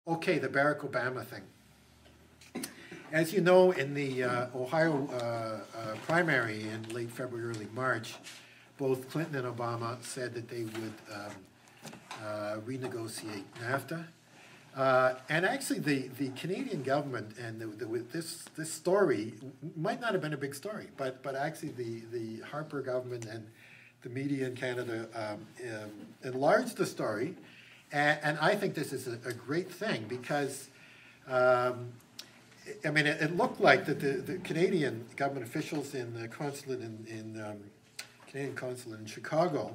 Okay, the Barack Obama thing. As you know, in the Ohio primary in late February, early March, both Clinton and Obama said that they would renegotiate NAFTA. And actually, the Canadian government and this story might not have been a big story, but actually the Harper government and the media in Canada enlarged the story, and I think this is a great thing because I mean it looked like that the Canadian government officials in the consulate in Canadian consulate in Chicago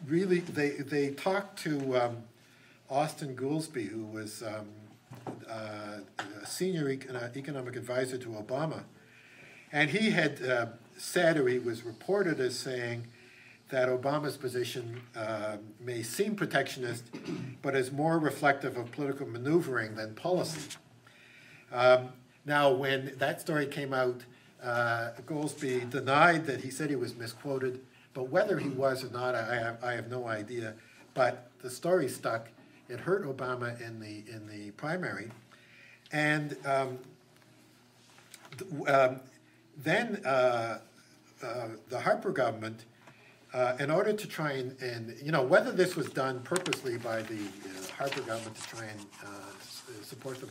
really, they talked to Austin Goolsbee, who was a senior economic advisor to Obama, and he had said, or he was reported as saying, that Obama's position may seem protectionist, but is more reflective of political maneuvering than policy. Now, when that story came out, Goolsbee denied that he said he was misquoted. But whether he was or not, I have no idea. But the story stuck. It hurt Obama in the primary, and then the Harper government, in order to try and you know whether this was done purposely by the Harper government to try and support their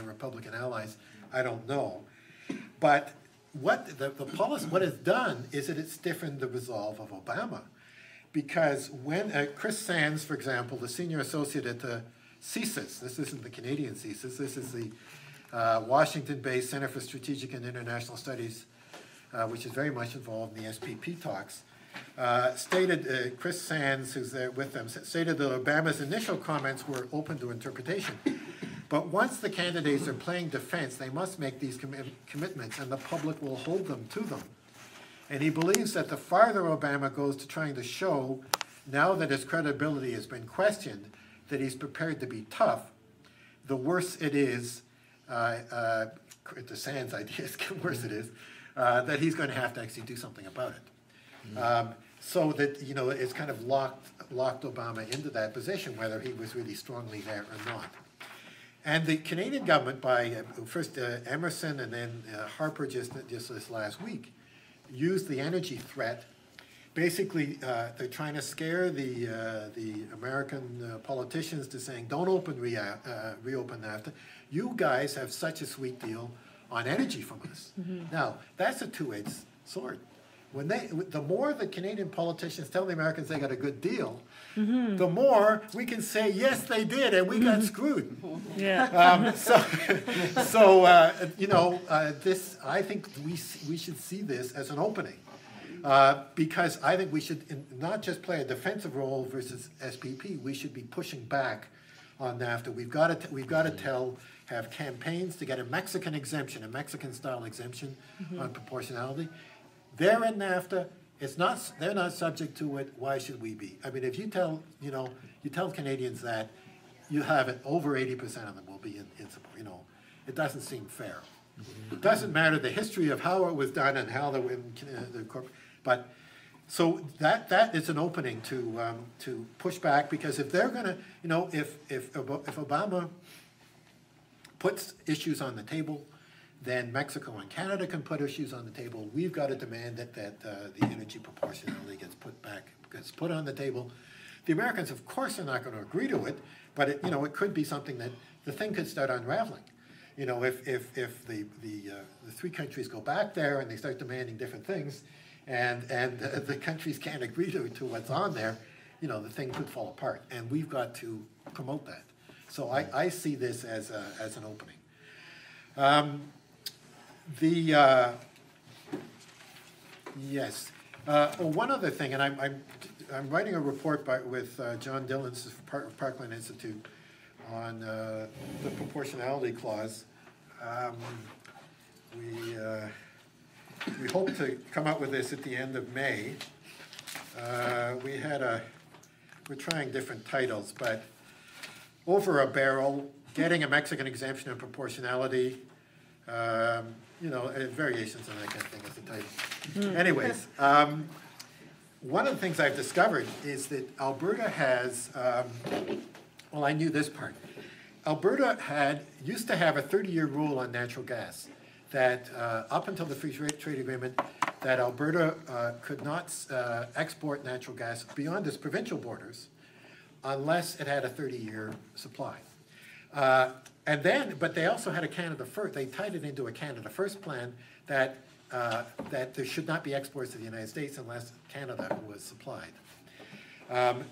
Republican allies, I don't know, but. What the policy, what it's done is that it's stiffened the resolve of Obama, because when Chris Sands, for example, the senior associate at the CSIS, this isn't the Canadian CSIS, this is the Washington-based Center for Strategic and International Studies, which is very much involved in the SPP talks, stated, Chris Sands, who's there with them, stated that Obama's initial comments were open to interpretation. But once the candidates are playing defense, they must make these commitments, and the public will hold them to them. And he believes that the farther Obama goes to trying to show, now that his credibility has been questioned, that he's prepared to be tough, the worse it is, the Sands idea is the worse it is, that he's going to have to actually do something about it. Mm-hmm. So that, you know, it's kind of locked Obama into that position, whether he was really strongly there or not. And the Canadian government, by first Emerson and then Harper just this last week, used the energy threat. Basically, they're trying to scare the American politicians to saying, don't reopen NAFTA. You guys have such a sweet deal on energy from us. Mm-hmm. Now, that's a two-edged sword. When the more the Canadian politicians tell the Americans they got a good deal, mm-hmm. the more we can say, yes, they did, and we got screwed. Yeah. You know, this, I think we should see this as an opening, because I think we should not just play a defensive role versus SPP. We should be pushing back on NAFTA. We've got to have campaigns to get a Mexican exemption, a Mexican-style exemption mm-hmm. on proportionality. They're in NAFTA. They're not subject to it. Why should we be? I mean, if you tell Canadians that, you have it over 80% of them will be in support. You know, it doesn't seem fair. Mm-hmm. It doesn't matter the history of how it was done and how the but so that is an opening to push back, because if they're going to, you know, if Obama puts issues on the table, then Mexico and Canada can put issues on the table. We've got to demand that the energy proportionality gets put on the table. The Americans, of course, are not going to agree to it, but it could be something that the thing could start unraveling. You know, if the three countries go back there and they start demanding different things, and the countries can't agree to what's on there, you know, the thing could fall apart, and we've got to promote that. So I see this as an opening. Yes. One other thing, and I'm writing a report with John Dillon's Parkland Institute on the proportionality clause. We hope to come out with this at the end of May. We're trying different titles, but over a barrel, getting a Mexican exemption on proportionality. You know, variations on that kind of thing is the title. Anyways, one of the things I've discovered is that Alberta has, well, I knew this part. Alberta used to have a 30-year rule on natural gas that up until the free trade agreement, that Alberta could not export natural gas beyond its provincial borders unless it had a 30-year supply. But they also had a Canada First. They tied it into a Canada First plan that there should not be exports to the United States unless Canada was supplied.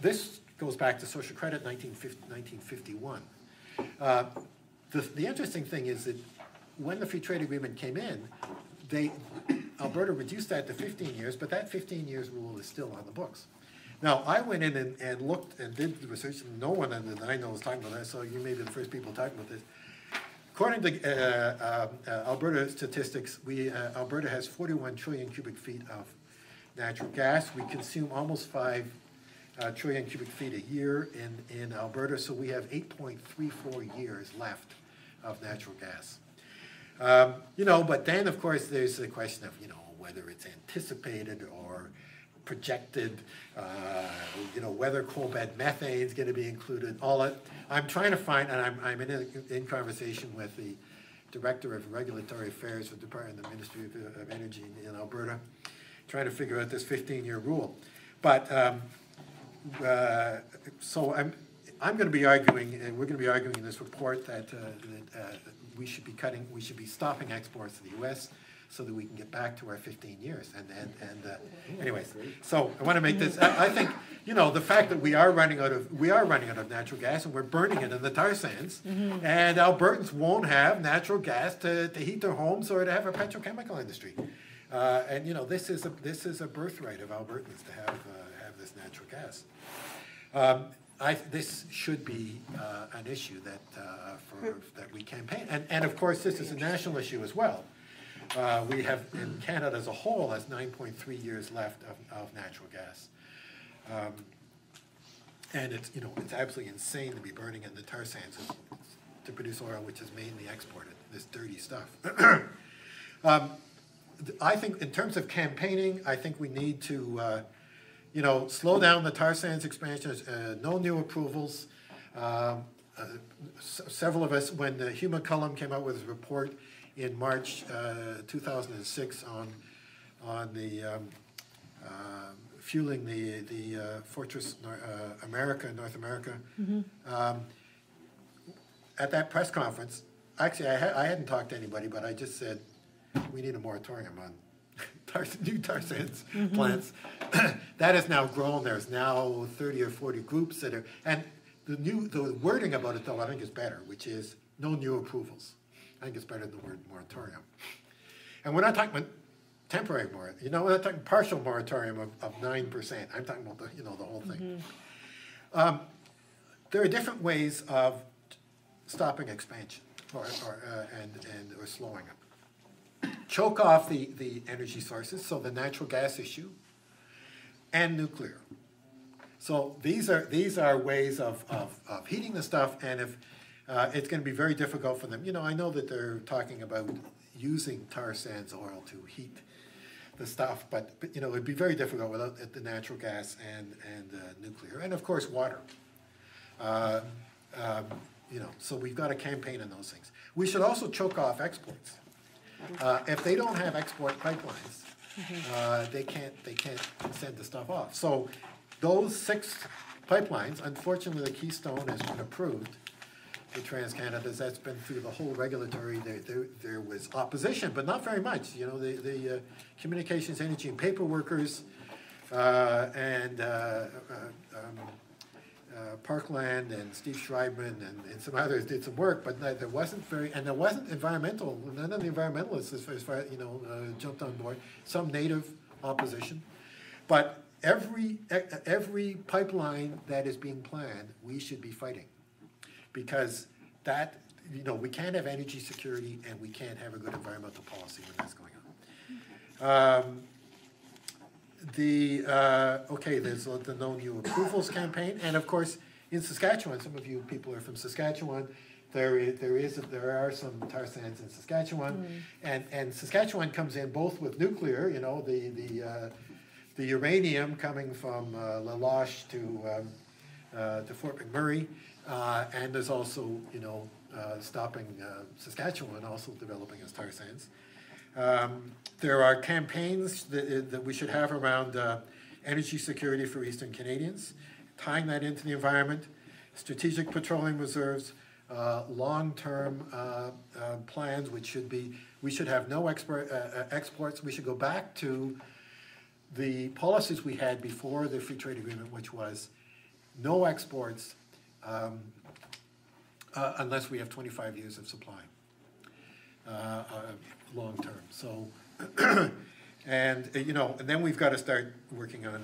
This goes back to social credit, 1951. The interesting thing is that when the free trade agreement came in, Alberta reduced that to 15 years, but that 15 years rule is still on the books. Now, I went in and looked and did the research, and no one that I know is talking about that, so you may be the first people talking about this. According to Alberta statistics, Alberta has 41 trillion cubic feet of natural gas. We consume almost 5 trillion cubic feet a year in Alberta, so we have 8.34 years left of natural gas. But then, of course, there's the question of, whether it's anticipated or projected, whether coal bed methane is going to be included. I'm trying to find, and I'm in conversation with the Director of Regulatory Affairs for the Department of the Ministry of Energy in Alberta, trying to figure out this 15-year rule. But so I'm going to be arguing, and we're going to be arguing in this report that we should be stopping exports to the U.S. so that we can get back to our 15 years. Anyways, so I want to make this. I think the fact that we are running out of natural gas and we're burning it in the tar sands, and Albertans won't have natural gas to heat their homes or to have a petrochemical industry. This is a birthright of Albertans to have this natural gas. This should be an issue that we campaign, and of course this is a national issue as well. We have, in Canada as a whole, has 9.3 years left of natural gas. And it's absolutely insane to be burning in the tar sands to produce oil, which is mainly exported, this dirty stuff. I think in terms of campaigning, I think we need to, slow down the tar sands expansion, no new approvals. Several of us, when Hugh McCullum came out with his report in March 2006 on the fueling the Fortress North America. At that press conference, actually I hadn't talked to anybody, but I just said we need a moratorium on new tar sands plants. That has now grown. There's now 30 or 40 groups that are, and the wording about it though I think is better, which is no new approvals. I think it's better than the word moratorium. And we're not talking about temporary moratorium. We're not talking partial moratorium of 9%. I'm talking about the whole thing. There are different ways of stopping expansion or slowing it. Choke off the energy sources, so the natural gas issue, and nuclear. So these are ways of heating the stuff, and if it's going to be very difficult for them. I know that they're talking about using tar sands oil to heat the stuff, but it would be very difficult without the natural gas and nuclear, and of course water. So we've got a campaign on those things. We should also choke off exports. If they don't have export pipelines, they can't send the stuff off. So those 6 pipelines, unfortunately, the Keystone has been approved. The TransCanada's, that's been through the whole regulatory. There was opposition, but not very much. The communications, energy, and paper workers, and Parkland and Steve Schreibman and some others did some work, but there wasn't environmental. None of the environmentalists, as far jumped on board. Some native opposition, but every pipeline that is being planned, we should be fighting, because that we can't have energy security and we can't have a good environmental policy when that's going on. There's the No New Approvals campaign, and of course in Saskatchewan, some of you people are from Saskatchewan. There are some tar sands in Saskatchewan, and Saskatchewan comes in both with nuclear, the uranium coming from La Loche to Fort McMurray, and there's also, you know, stopping Saskatchewan also developing as tar sands. There are campaigns that we should have around energy security for Eastern Canadians, tying that into the environment, strategic petroleum reserves, long-term plans, which should be, we should have no exports. We should go back to the policies we had before the free trade agreement, which was no exports unless we have 25 years of supply, long-term. So, and you know, and then we've got to start working on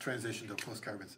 transition to post-carbon